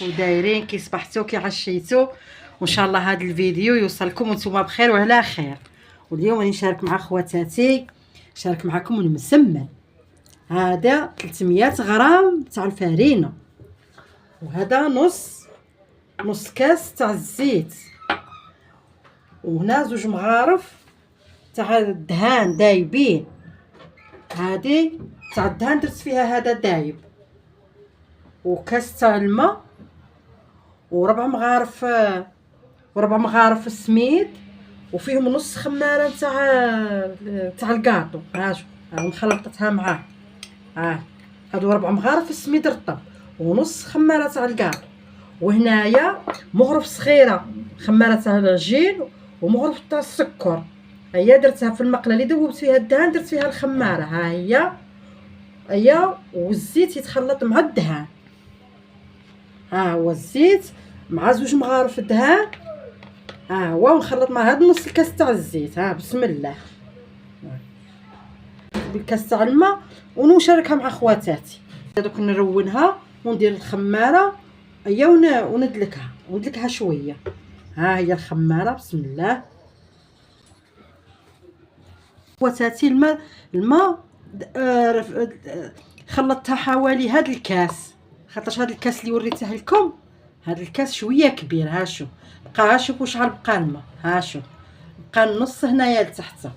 ودايرين كي صبحتو كي عشيتو، وان شاء الله هذا الفيديو يوصلكم وانتم بخير وعلى خير. واليوم راني نشارك مع خواتاتي، نشارك معكم المسمن. هذا 300 غرام تاع الفرينه، وهذا نص كاس تاع الزيت، وهنا 2 مغارف تاع الدهان دايبين. هذه تاع الدهان درت فيها هذا دايب، وكاس تاع الماء، وربع مغارف السميد، وفيهم نص خماره تاع الكاطو. ها مخلطتها معاه. هادو 4 مغارف السميد رطب، ونص خماره تاع الكاطو، وهنايا مغرف صغيره خماره تاع العجين، ومغرف تاع السكر. هي درتها في المقله اللي ذوبت فيها الدهان، درت فيها الخماره. ها هي والزيت يتخلط مع الدهان. ها هو الزيت مع 2 مغارف الدهان. ها هو ونخلط مع هاد نص الكاس تاع الزيت. بسم الله. بالكاس تاع الماء، ونشاركها مع خواتاتي. دوك نرونها وندير الخماره هي وندلكها شويه. ها هي الخماره. بسم الله. خواتاتي الماء خلطتها حوالي هاد الكاس، خاطرش هاد الكاس اللي وريته لكم هاد الكاس شويه كبير. ها شوف بقى، شوفوا شحال بقى الماء. ها شوف بقى النص هنايا لتحت.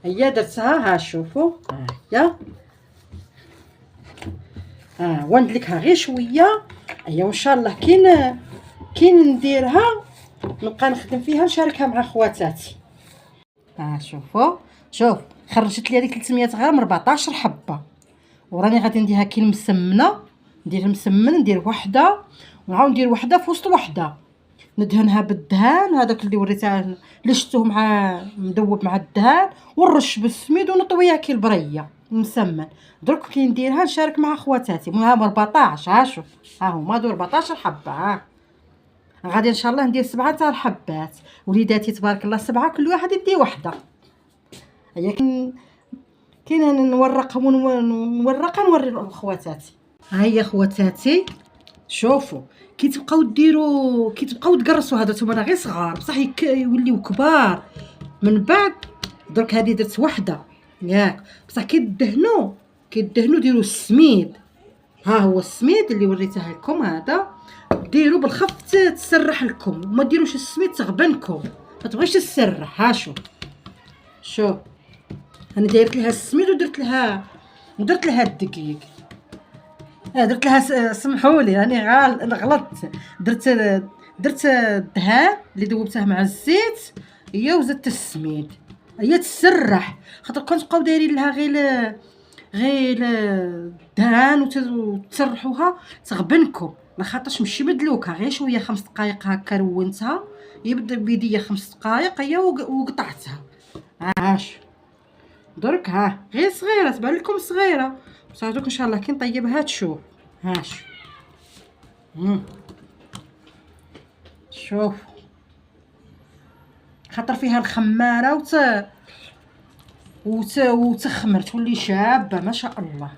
هي درتها. ها شوفوا. هي وندلكها غير شويه. هي وان شاء الله كي نديرها نبقى نخدم فيها، نشاركها مع خواتاتي. شوف خرجت لي هذيك 300 غرام 14 حبه، وراني غادي نديرها كي المسمنه. ندير وحده، ونعاود ندير وحده في وسط وحده، ندهنها بالدهان هذاك اللي وريته اللي شفتوه مع مذوب مع الدهان، ونرش بالسميد ونطويها كي البريه المسمن. درك كي نديرها نشارك مع خواتاتي. ها 14. شوف ها هما 14 حبه. غادي ان شاء الله ندير 7 تاع الحبات. وليداتي تبارك الله 7، كل واحد يدي وحده. هي كي نورقها نوري خواتاتي. ها هي خواتاتي، شوفوا كي تبقاو تقرصوا هذا نتوما غير صغار، بصح يوليو كبار من بعد. درك هذه درت وحده ياك، بصح كي تدهنوا ديروا السميد. ها هو السميد اللي وريته لكم، هذا ديروا بالخف تسرح لكم، وما ديروش السميد تغبنكم، ما تبغيش تسرح. ها شوف انا دايرت لها السميد ودرت لها الدقيق. درت لها سمحوا لي راني غلطت، درت الدهان اللي ذوبته مع الزيت هي، وزدت السميد. هي تسرح، خاطر كنت تبقاو دايرين لها غير الدهان وتسرحوها تغبنكم، ما خاطرش ماشي مدلوكه، غير شويه 5 دقائق هكا رونتها. يبدا بيديا 5 دقائق هي وقطعتها. درك غير صغيره تبان لكم صغيره، بصح دوك ان شاء الله كي نطيبها تشوف. شوف خاطر فيها الخماره وتخمر تولي شابه ما شاء الله.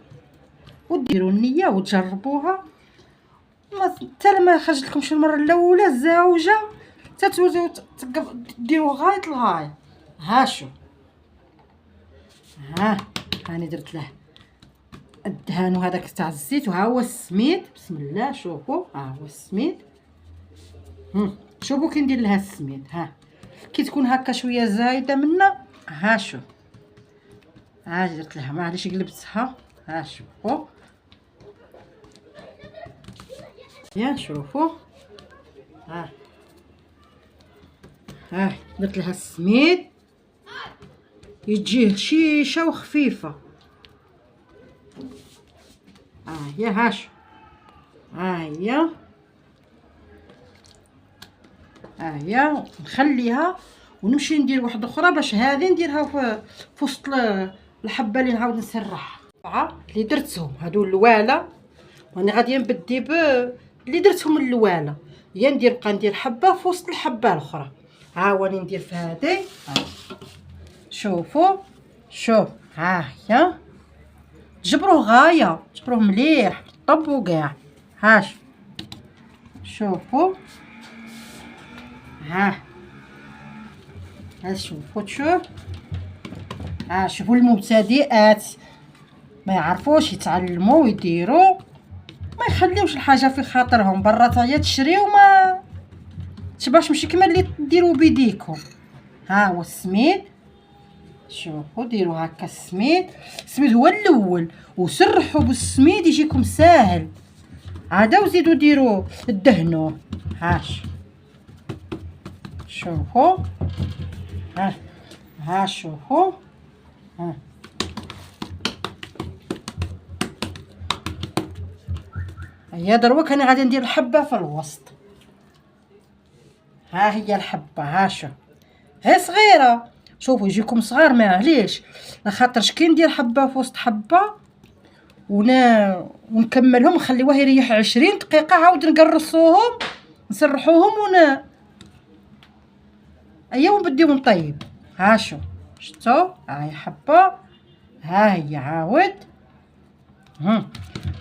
وديروا النيه وتجربوها، حتى ما خرج لكمش المره الاولى الزوجه تتوزو ديروا غايه الغايه. شوف هاني درت له الدهان وهذاك تاع الزيت، وها هو السميد. بسم الله. شوفوا ها هو السميد. شوفوا كي ندير لها السميد. كي تكون هكا شويه زايده منا. شوف درت لها، معليش قلبتها. شوفوا شوفوا درت لها السميد يجيه شيشه وخفيفه. هي هي نخليها ونمشي ندير واحده اخرى، باش هذه نديرها في وسط الحبه اللي نعاود نسرحها. اللي درتهم هادو الواله، وانا غاديه نبدي اللي درتهم الواله. هي بقى ندير حبه في وسط الحبه الاخرى. واني ندير في هذه. شوفوا هي جبروه غايه، جبروه مليح طبوا كاع. شوفوا ها شوفوا شوفوا المبتدئات ما يعرفوش يتعلموا ويديروا، ما يخليوش الحاجه في خاطرهم، برا هي تشري وما تباش ماشي كما اللي ديروا بيديكم. ها هو السميد، شوفوا ديروا هكا السميد هو الاول، وسرحوا بالسميد يجيكم ساهل، عادا وزيدوا ديروا دهنوه. شوفوا شوفوا هيا دروك انا غادي ندير الحبه في الوسط. ها هي الحبه، شوف هي صغيره، شوفوا يجيكم صغار معليش، لخاطرش كي ندير حبه في وسط حبه ونكملهم نخليوه يريح 20 دقيقه، عاود نقرصوهم نسرحوهم ايوا ونبديو نطيب. شوف شفتوا هاي حبه، ها هي عاود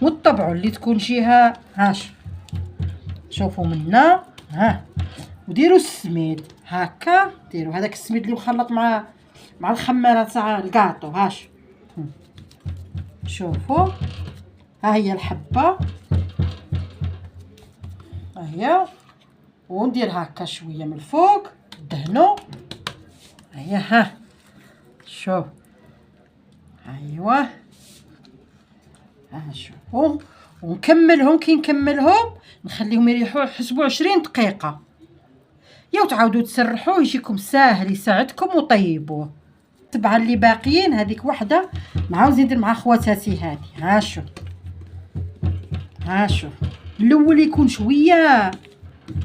وطبعوا اللي تكون جهه. شوفوا منا وديروا السميد هكا، ديروا هذاك السميد اللي مخلط مع الخماره تاع الكاطو. شوفوا ها هي الحبه، هي وندير هكا شويه من الفوق دهنوا. هي شوف ايوا شوفوا ونكملهم. كي نكملهم نخليهم يريحوا حسبوا 20 دقيقه، يا تعاودوا تسرحوه يجيكم ساهل يساعدكم وطيبوه. تبع اللي باقيين هذيك وحده نعاود ندير مع خواتاتي هذه. شوف الاول يكون شويه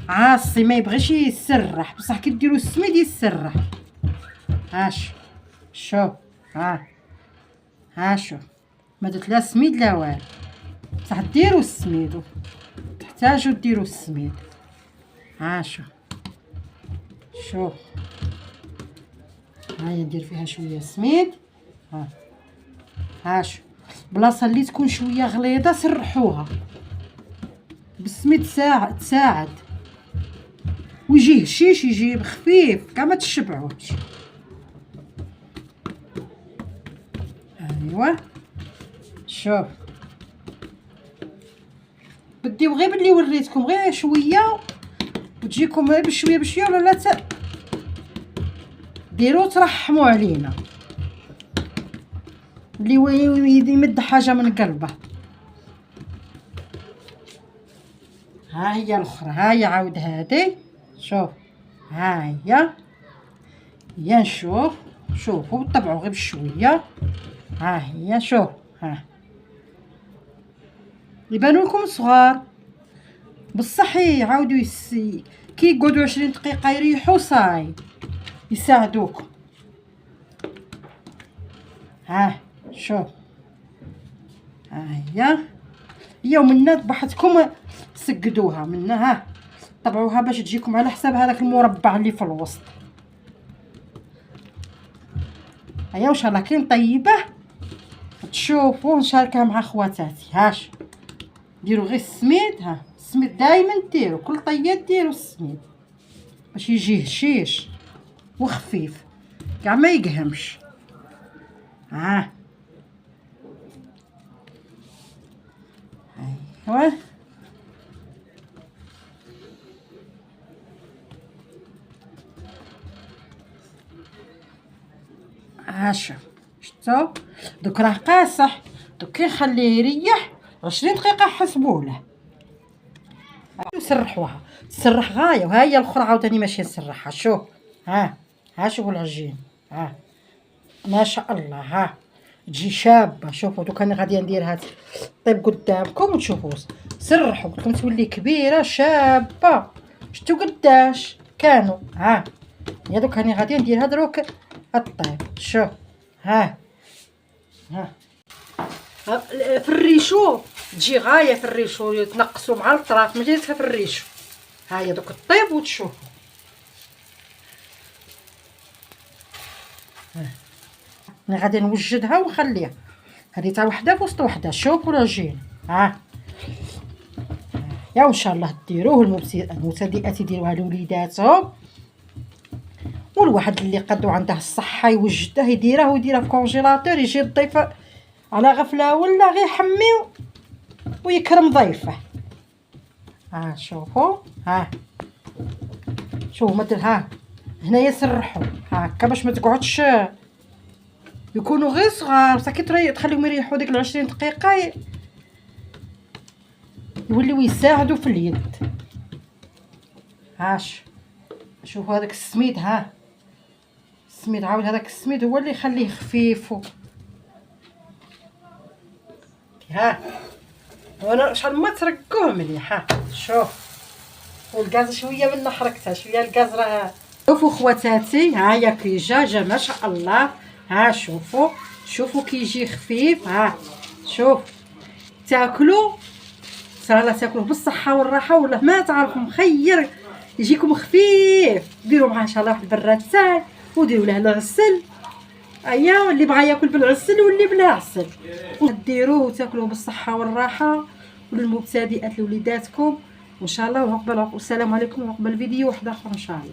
عاصي ما يبغيش يسرح، بصح كي ديروا السميد يسرح. شوف شوف ما درت لا سميد لا والو، بصح ديروا السميد، تحتاجوا ديروا السميد. شوف هاي ندير فيها شويه سميد. شوف بلاصه اللي تكون شويه غليظه سرحوها بالسميد، تساعد ويجي هشيش، يجي خفيف كاع ما تشبعوش. ايوا شوف بديو غير باللي وريتكم، غير شويه وتجيكم غير بشويه ولا لا ديروا ترحموا علينا اللي يمد حاجه من قلبه. ها هي الاخرى، ها هي عاود هذه، شوف ها هي نشوف شوفوا طبعوا غير بشويه. ها هي شوف يبانوا لكم صغار بصح يعاودوا كي يقعدوا 20 دقيقه يريحوا صاي يساعدوكم. شوف هي ومنا ذبحتكم سقدوها منا، طبعوها باش تجيكم على حساب هذاك المربع اللي في الوسط. وان شاء الله كي نطيبه تشوفوا نشاركها مع خواتاتي. ديروا غير السميد، السميد دائما ديروا كل طيات ديروا السميد باش يجي هشيش وخفيف كاع ما يقهمش. ايوا شفتوا دوك راه قاصح، دوك كي نخليه يريح 20 دقيقه حسبوا له وسرحوها تسرح غايه. وها هي الاخرى عاوتاني ماشي نسرحها. شوف شوفوا العجين ما شاء الله تجي شابه. شوفوا دوك انا غادي نديرها طيب قدامكم وتشوفوا سرحوا، قلت لكم تولي كبيره شابه. شفتوا قداش كانوا. يا دوك راني غادي نديرها دروك الطيب. شوف في الريشو تجي غايه، في الريشو يتنقصوا مع الطراف ما جاتها في الريشو. هي دوك الطيب وتشوفوا. انا غادي نوجدها ونخليها هذه تاع وحده في وسط وحده. شوفوا العجين يا وان شاء الله ديروه. المبتدئات يديروها لوليداتهم، والواحد اللي قدو عنده الصحه يوجده يديره ويديره في كونجيلاتور. يجي الضيف على غفله ولا غير يحمي ويكرم ضيفه. ها شوفوا، ها شوفوا مثل ها هنايا سرحوا هكا باش ما تقعدش، يكونوا غير صغار صافي تخليهم يريحوا ديك 20 دقيقه يوليو يساعدوا في اليد. هاش شوفوا هذاك السميد، ها السميد عاود هذاك السميد هو اللي يخليه خفيف. ها وانا شحال ما تركوه مليح. ها شوف، والغاز شويه منا حركتها شويه الغاز راه. شوفوا خواتاتي، ها يا كيجا ما شاء الله. ها شوفوا كيجي خفيف. ها شوف تاكلوا صراحه تاكلوه بالصحه والراحه، ولا ما تعرفوا مخير يجيكم خفيف. ديروا معاه ان شاء الله واحد البراتان وديروا له العسل. ايوا اللي بغى ياكل بالعسل واللي بلا عسل ديروه وتاكلوه بالصحه والراحه. وللمبتدئات لوليداتكم وان شاء الله. وعقبال والسلام عليكم، وعقبال فيديو واحد اخر ان شاء الله.